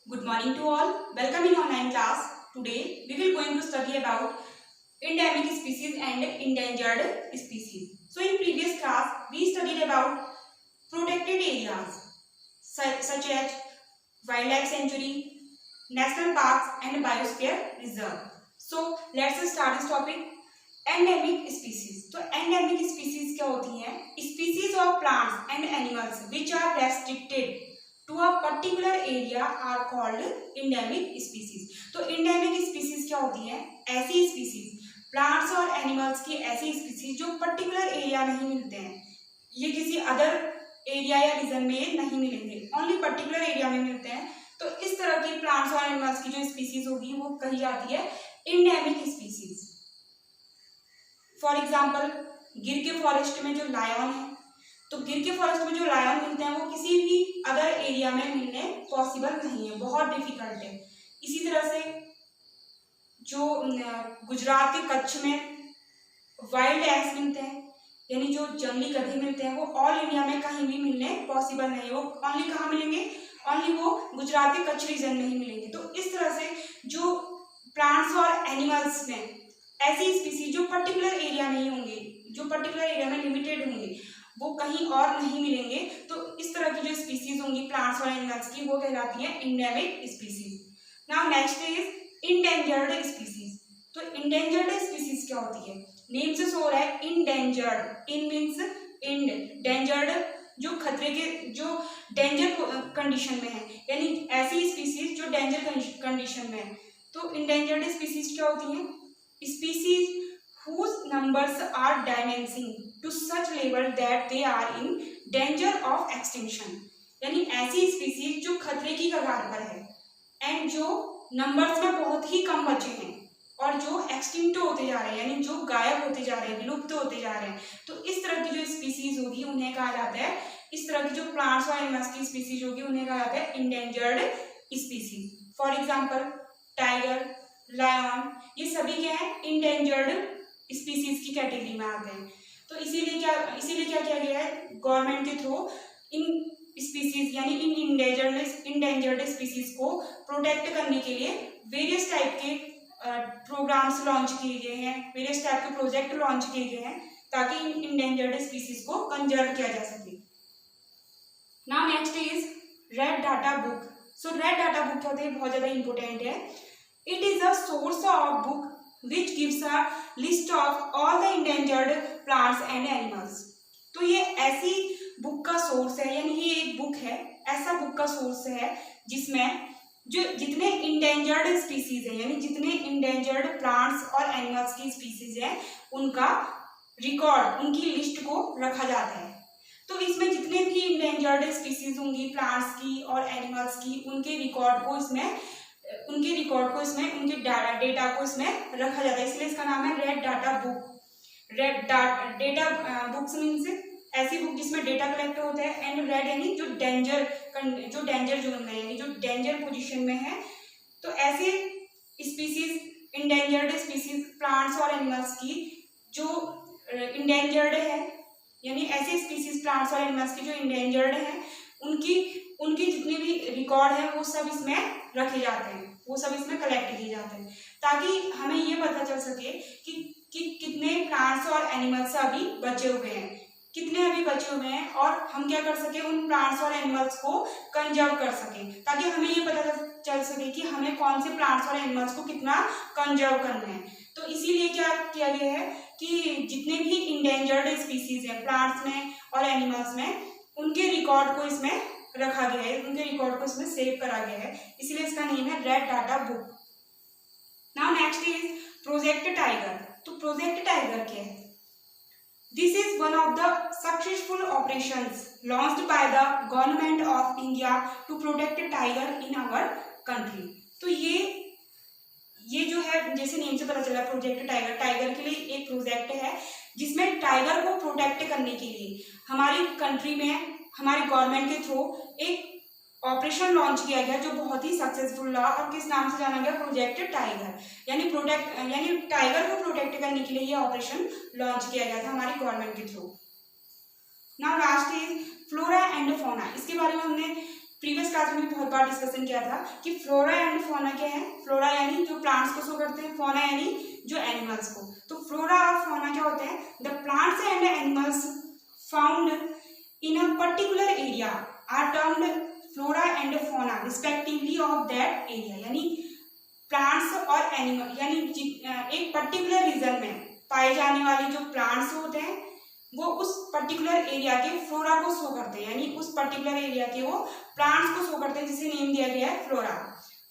Good morning to all. Welcome in online class. Today we will going to study about endemic species and endangered species. So in previous class we studied about protected areas such as wildlife sanctuary, national parks and biosphere reserve. So let's start this topic. Endemic species. तो endemic species क्या होती हैं? Species of plants and animals which are restricted to a particular area are called endemic species. तो endemic species क्या होती हैं? ऐसी species, plants और एनिमल्स की ऐसी स्पीसीज जो पर्टिकुलर एरिया में ही मिलते हैं, ये किसी अदर एरिया या रीजन में नहीं मिलेंगे, ओनली पर्टिकुलर एरिया में मिलते हैं। तो इस तरह की प्लांट्स और एनिमल्स की जो स्पीसीज होगी वो कही जाती है एंडेमिक स्पीसीज। फॉर एग्जाम्पल गिर के फॉरेस्ट में जो लायन है, तो गिर के फॉरेस्ट में जो लायन मिलते हैं वो किसी भी अदर एरिया में मिलने पॉसिबल नहीं है, बहुत डिफिकल्ट है। इसी तरह से जो गुजरात के कच्छ में वाइल्ड एस मिलते हैं, यानी जो जंगली गधे मिलते हैं, वो ऑल इंडिया में कहीं भी मिलने पॉसिबल नहीं है। वो ओनली कहाँ मिलेंगे? ओनली वो गुजरात के कच्छ रीजन में ही मिलेंगे। तो इस तरह से जो प्लांट्स और एनिमल्स में ऐसी स्पीसीज जो पर्टिकुलर एरिया में ही होंगे, जो पर्टिकुलर एरिया में लिमिटेड होंगे, वो कहीं और नहीं मिलेंगे। तो इस तरह की जो स्पीसीज होंगी प्लांट्स और एनिमल्स की, वो कहलाती है endemic species. Now next is endangered species. तो इंडेंजर्ड स्पीसीज क्या होती है? नेम से शो रहा है इंडेंजर्ड। इन मीन्स इंड, डेंजर्ड जो खतरे के, जो डेंजर कंडीशन में है, यानी ऐसी स्पीसीज जो डेंजर कंडीशन में है। तो इंडेंजर्ड स्पीसीज क्या होती हैं? Species whose numbers are diminishing to such level that they are in danger of extinction। यानी ऐसी स्पीसीज जो खतरे की कगार पर है एंड जो नंबर्स में बहुत ही कम बचे हैं और जो एक्सटिंक्ट होते जा रहे हैं, यानी जो गायब होते जा रहे हैं, विलुप्त होते जा रहे हैं। तो इस तरह की जो स्पीसीज होगी उन्हें कहा जाता है, इस तरह की जो प्लांट्स और एनिमल्स की स्पीसीज होगी उन्हें कहा जाता है endangered species. For example tiger, lion, ये सभी क्या है? इंडेंजर्ड स्पीसीज की कैटेगरी में आते हैं। तो इसीलिए क्या किया गया है? गवर्नमेंट के थ्रू इन स्पीसीज यानी इन इंडेंजर्ड स्पीसीज को प्रोटेक्ट करने के लिए वेरियस टाइप के प्रोग्राम्स लॉन्च किए गए हैं, वेरियस टाइप के प्रोजेक्ट लॉन्च किए गए हैं ताकि इन इंडेंजर्ड स्पीसीज को कंजर्व किया जा सके। Now next is red data book. So red data book क्या होता है? बहुत ज्यादा इंपॉर्टेंट है। It is a source of book which gives a list of all the endangered plants and animals। तो ये ऐसी बुक का सोर्स है, यानी ये एक बुक है, ऐसा बुक का सोर्स है जिसमें जो जितने इंडेंजर्ड स्पीसीज है, यानी जितने इंडेंजर्ड प्लांट्स और एनिमल्स की स्पीसीज है, उनका रिकॉर्ड, उनकी लिस्ट को रखा जाता है। तो इसमें जितने भी इंडेंजर्ड स्पीसीज होंगी प्लांट्स की और एनिमल्स की, उनके रिकॉर्ड को इसमें उनके डेटा को इसमें रखा जाता है, इसलिए इसका नाम है red data book. Red data books means ऐसी बुक जिसमें डेटा कलेक्ट होता है, एंड रेड यानी जो डेंजर जोन में, यानी जो डेंजर पोजीशन में है। तो ऐसे स्पीसीज, इंडेंजर्ड स्पीसीज प्लांट्स और एनिमल्स की जो इंडेंजर्ड है, यानी ऐसे स्पीसीज प्लांट्स और एनिमल्स की जो इंडेंजर्ड है, उनकी जितने भी रिकॉर्ड है वो सब इसमें रखे जाते हैं, वो सब इसमें कलेक्ट किए जाते हैं, ताकि हमें ये पता चल सके कि कितने प्लांट्स और एनिमल्स अभी बचे हुए हैं, कितने अभी बचे हुए हैं, और हम क्या कर सके, उन प्लांट्स और एनिमल्स को कंजर्व कर सके, ताकि हमें ये पता चल सके कि हमें कौन से प्लांट्स और एनिमल्स को कितना कंजर्व करना है। तो इसीलिए क्या किया गया है कि जितने भी इंडेंजर्ड स्पीसीज है प्लांट्स में और एनिमल्स में, उनके रिकॉर्ड को इसमें रखा गया है, उनके रिकॉर्ड को इसमें सेव करा गया है, इसलिए इसका नेम है red data book. Now next is project tiger. तो प्रोजेक्ट टाइगर क्या है? This is one of the successful operations launched by the government of India to protect tiger in our country. तो ये जो है, जैसे नेम से पता चला प्रोजेक्ट टाइगर, टाइगर के लिए एक प्रोजेक्ट है जिसमें टाइगर को प्रोटेक्ट करने के लिए हमारी कंट्री में हमारी गवर्नमेंट के थ्रू एक ऑपरेशन लॉन्च किया गया जो बहुत ही सक्सेसफुल रहा, और किस नाम से जाना गया? Project tiger. यानी टाइगर को प्रोटेक्ट करने के लिए ये ऑपरेशन लॉन्च किया गया था हमारी गवर्नमेंट के through. Now last is flora and fauna. इसके बारे में हमने प्रीवियस क्लास में बहुत बार डिस्कशन किया था कि फ्लोरा एंड फौना क्या है। फ्लोरा यानी जो प्लांट्स को शो करते हैं, फौना यानी जो एनिमल्स को। तो फ्लोरा और फौना क्या होते हैं? The plants and animals found in a particular area are termed flora and fauna respectively of that area. यानी प्लांट्स और एनिमल यानी एक पर्टिकुलर रीजन में पाए जाने वाले जो प्लांट्स होते हैं वो उस पर्टिकुलर एरिया के फ्लोरा को शो करते हैं, यानी उस पर्टिकुलर एरिया के वो प्लांट्स को शो करते हैं, जिसे नेम दिया गया है फ्लोरा।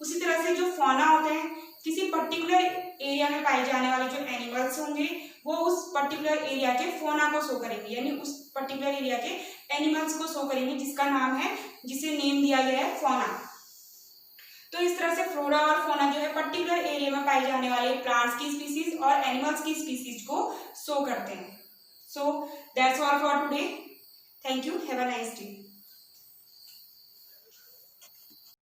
उसी तरह से जो फौना होते हैं, किसी पर्टिकुलर एरिया में पाए जाने वाले जो एनिमल्स होंगे वो उस पर्टिकुलर एरिया के फौना को शो करेंगे, यानी उस पर्टिकुलर एरिया के एनिमल्स को शो करेंगे, जिसका नाम है, जिसे नेम दिया गया है फौना। तो इस तरह से फ्लोरा और फौना जो है पर्टिकुलर एरिया में पाए जाने वाले प्लांट्स की स्पीसीज और एनिमल्स की स्पीसीज को शो करते हैं। So that's all for today. Thank you. Have a nice day.